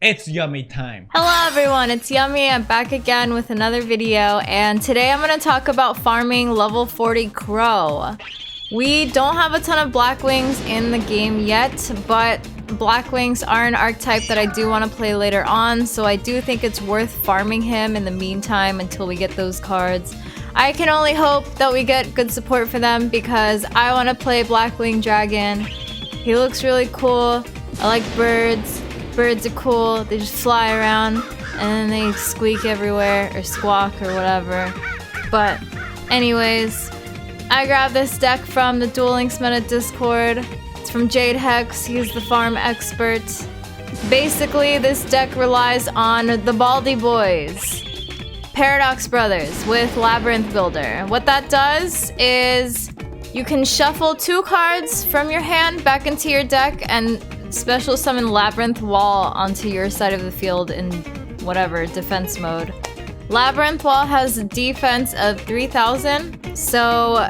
It's yummy time. Hello everyone, it's Yummy. I'm back again with another video, and today I'm going to talk about farming level 40 Crow. We don't have a ton of Blackwings in the game yet, but Blackwings are an archetype that I do want to play later on, so I do think it's worth farming him in the meantime until we get those cards. I can only hope that we get good support for them because I want to play Blackwing Dragon. He looks really cool. I like birds. Birds are cool, they just fly around and then they squeak everywhere or squawk or whatever. But anyways, I grabbed this deck from the Duel Links Meta Discord. It's from Jade Hex, he's the farm expert. Basically, this deck relies on the Baldy Boys, Paradox Brothers with Labyrinth Builder. What that does is you can shuffle 2 cards from your hand back into your deck and special summon Labyrinth Wall onto your side of the field in whatever defense mode. Labyrinth Wall has a defense of 3000, so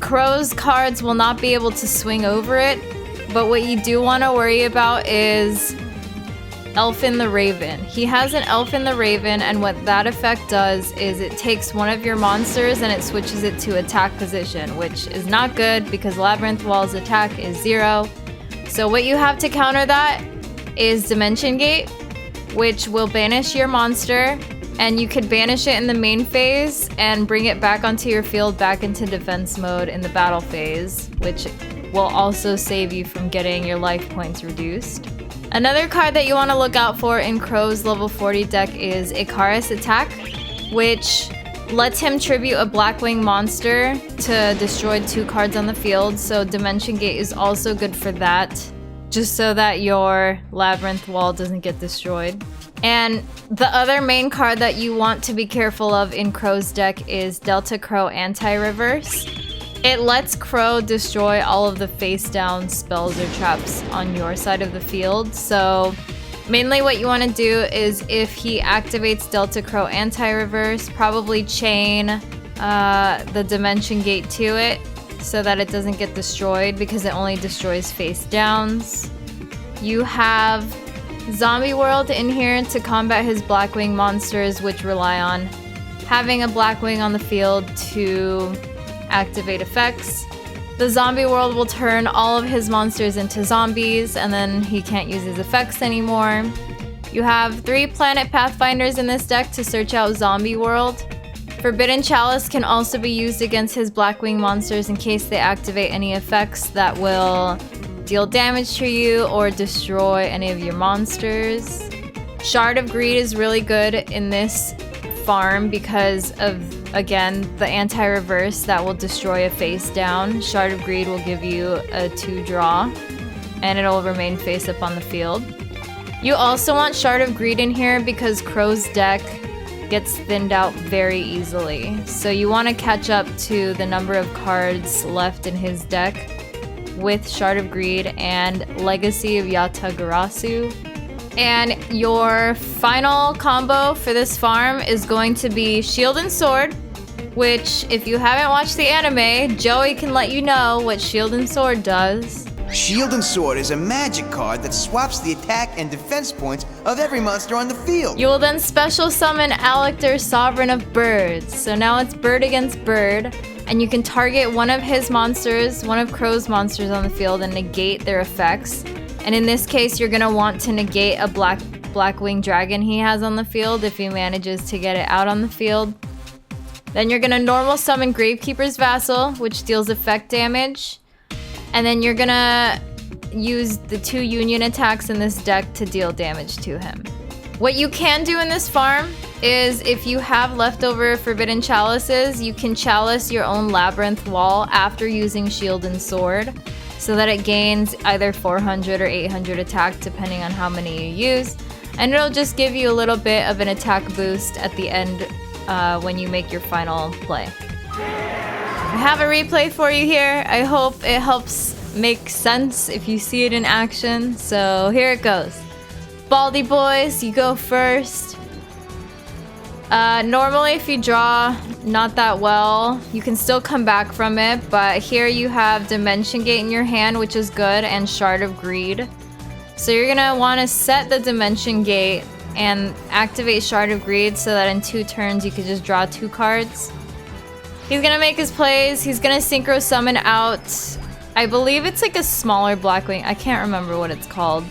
Crow's cards will not be able to swing over it, but what you do want to worry about is Elfin the Raven. He has an Elfin the Raven, and what that effect does is it takes one of your monsters and it switches it to attack position, which is not good because Labyrinth Wall's attack is 0. So what you have to counter that is Dimension Gate, which will banish your monster, and you could banish it in the main phase and bring it back onto your field back into defense mode in the battle phase, which will also save you from getting your life points reduced. Another card that you want to look out for in Crow's level 40 deck is Icarus Attack, which lets him tribute a Blackwing monster to destroy 2 cards on the field, so Dimension Gate is also good for that, just so that your Labyrinth Wall doesn't get destroyed. And the other main card that you want to be careful of in Crow's deck is Delta Crow Anti-Reverse. It lets Crow destroy all of the face-down spells or traps on your side of the field, so mainly what you want to do is if he activates Delta Crow Anti-Reverse, probably chain the Dimension Gate to it so that it doesn't get destroyed because it only destroys face downs. You have Zombie World in here to combat his Blackwing monsters, which rely on having a Blackwing on the field to activate effects. The Zombie World will turn all of his monsters into zombies, and then he can't use his effects anymore. You have 3 Planet Pathfinders in this deck to search out Zombie World. Forbidden Chalice can also be used against his Blackwing monsters in case they activate any effects that will deal damage to you or destroy any of your monsters. Shard of Greed is really good in this farm because of, again, the anti-reverse that will destroy a face down. Shard of Greed will give you a 2 draw, and it'll remain face up on the field. You also want Shard of Greed in here because Crow's deck gets thinned out very easily. So you want to catch up to the number of cards left in his deck with Shard of Greed and Legacy of Yatagarasu. And your final combo for this farm is going to be Shield and Sword, which, if you haven't watched the anime, Joey can let you know what Shield and Sword does. Shield and Sword is a magic card that swaps the attack and defense points of every monster on the field. You will then special summon Alector, Sovereign of Birds. So now it's bird against bird, and you can target one of his monsters, one of Crow's monsters on the field, and negate their effects. And in this case, you're gonna want to negate a Blackwing Dragon he has on the field if he manages to get it out on the field. Then you're gonna normal summon Gravekeeper's Vassal, which deals effect damage. And then you're gonna use the 2 Union attacks in this deck to deal damage to him. What you can do in this farm is if you have leftover Forbidden Chalices, you can chalice your own Labyrinth Wall after using Shield and Sword, so that it gains either 400 or 800 attack depending on how many you use, and it'll just give you a little bit of an attack boost at the end when you make your final play. I have a replay for you here. I hope it helps make sense if you see it in action. So here it goes. Baldy Boys, you go first. Normally if you draw not that well, you can still come back from it, but here you have Dimension Gate in your hand, which is good, and Shard of Greed. So you're gonna want to set the Dimension Gate and activate Shard of Greed so that in 2 turns you could just draw 2 cards. He's gonna make his plays. He's gonna Synchro Summon out, I believe it's like a smaller Blackwing. I can't remember what it's called.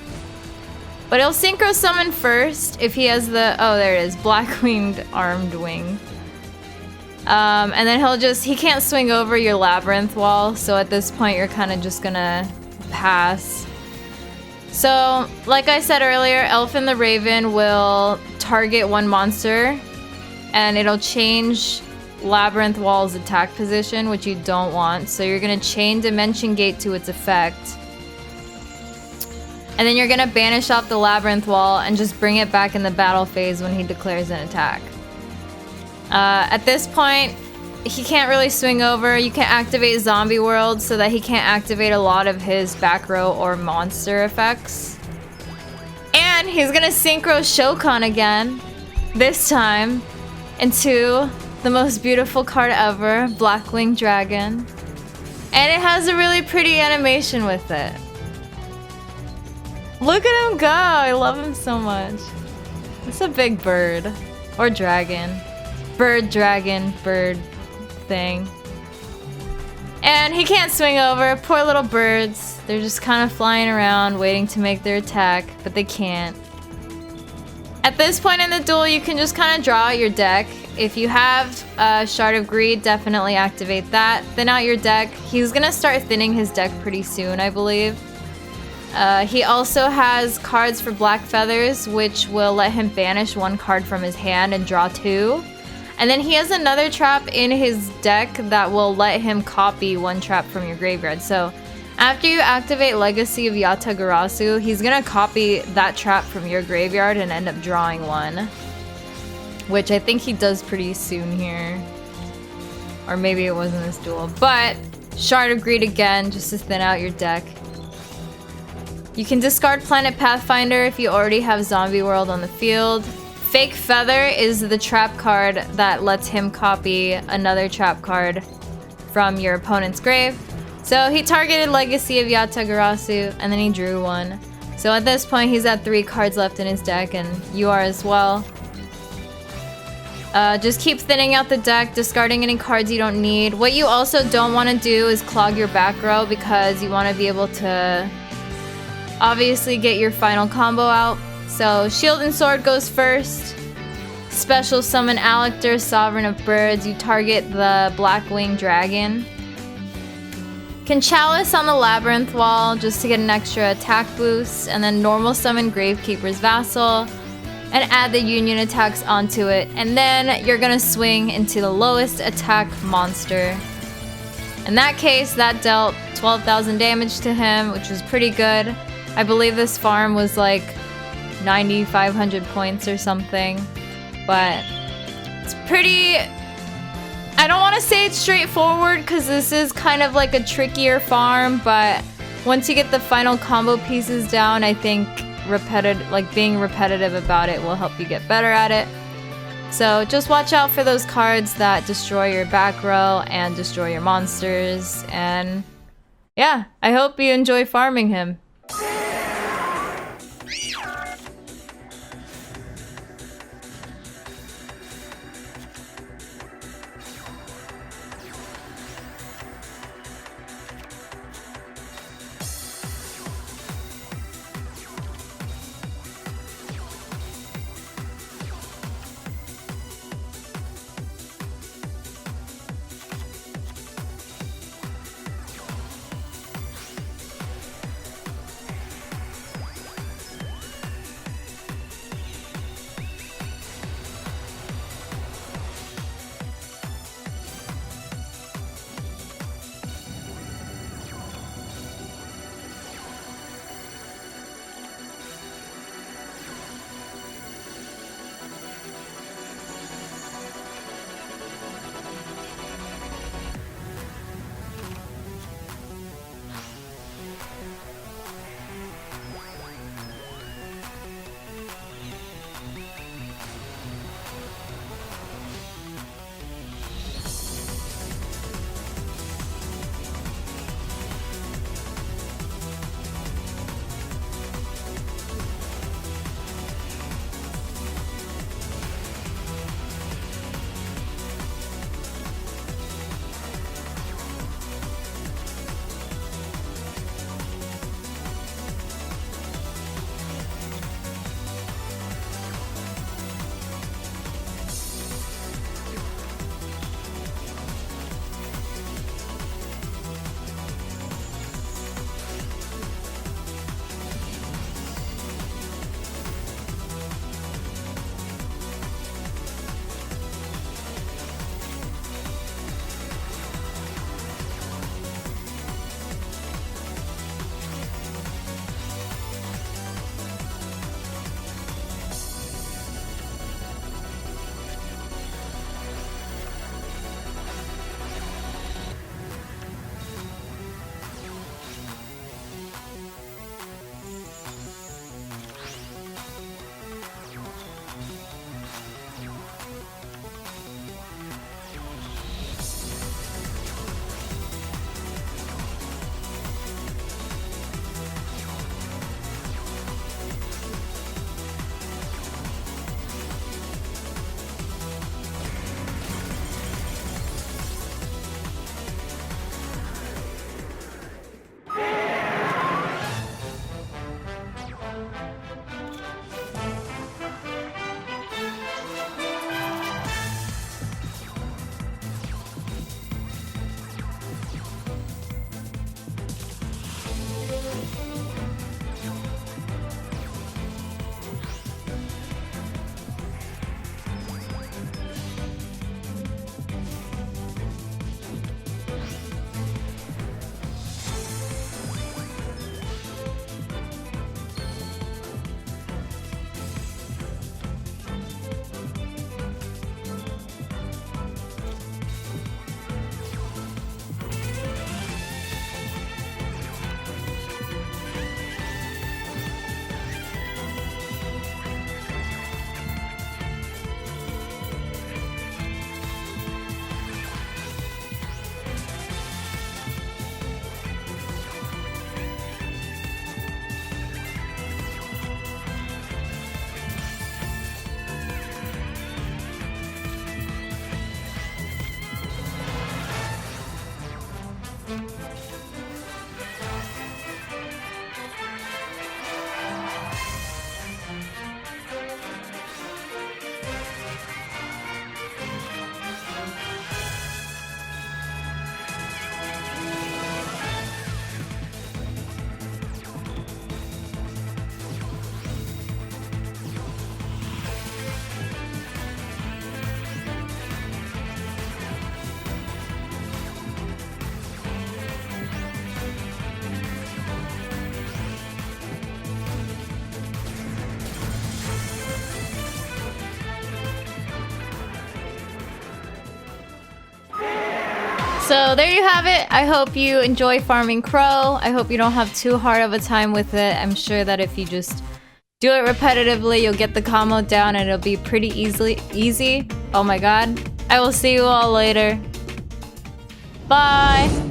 But he'll Synchro Summon first if he has the, oh there it is, Blackwinged Armed Wing. And then he can't swing over your Labyrinth wall, so at this point you're kind of just gonna pass. So, like I said earlier, Elf and the Raven will target 1 monster, and it'll change Labyrinth Wall's attack position, which you don't want. So you're gonna chain Dimension Gate to its effect. And then you're gonna banish off the Labyrinth Wall and just bring it back in the battle phase when he declares an attack. At this point, he can't really swing over. You can activate Zombie World so that he can't activate a lot of his back row or monster effects. And he's gonna Synchro Shokan again, this time into the most beautiful card ever, Blackwing Dragon. And it has a really pretty animation with it. Look at him go! I love him so much. It's a big bird. Or dragon. Bird, dragon, bird thing. And he can't swing over. Poor little birds. They're just kind of flying around waiting to make their attack, but they can't. At this point in the duel, you can just kind of draw out your deck. If you have Shard of Greed, definitely activate that. Thin out your deck. He's gonna start thinning his deck pretty soon, I believe. He also has cards for Black Feathers, which will let him banish 1 card from his hand and draw 2. And then he has another trap in his deck that will let him copy 1 trap from your graveyard. So after you activate Legacy of Yatagarasu, he's gonna copy that trap from your graveyard and end up drawing 1. Which I think he does pretty soon here. Or maybe it wasn't this duel. But Shard of Greed again, just to thin out your deck. You can discard Planet Pathfinder if you already have Zombie World on the field. Fake Feather is the trap card that lets him copy another trap card from your opponent's grave. So he targeted Legacy of Yatagarasu, and then he drew 1. So at this point, he's at 3 cards left in his deck, and you are as well. Just keep thinning out the deck, discarding any cards you don't need. What you also don't want to do is clog your back row, because you want to be able to obviously get your final combo out. So Shield and Sword goes first. Special summon Alector, Sovereign of Birds. You target the Blackwing Dragon. Can Chalice on the Labyrinth Wall just to get an extra attack boost. And then normal summon Gravekeeper's Vassal. And add the Union attacks onto it. And then you're gonna swing into the lowest attack monster. In that case, that dealt 12,000 damage to him, which was pretty good. I believe this farm was like 9,500 points or something. But it's pretty... I don't want to say it's straightforward, because this is kind of like a trickier farm, but once you get the final combo pieces down, I think being repetitive about it will help you get better at it. So just watch out for those cards that destroy your back row and destroy your monsters. And yeah, I hope you enjoy farming him. So there you have it. I hope you enjoy farming crow. I hope you don't have too hard of a time with it. I'm sure that if you just do it repetitively, you'll get the combo down and it'll be pretty easy. Oh my god. I will see you all later. Bye!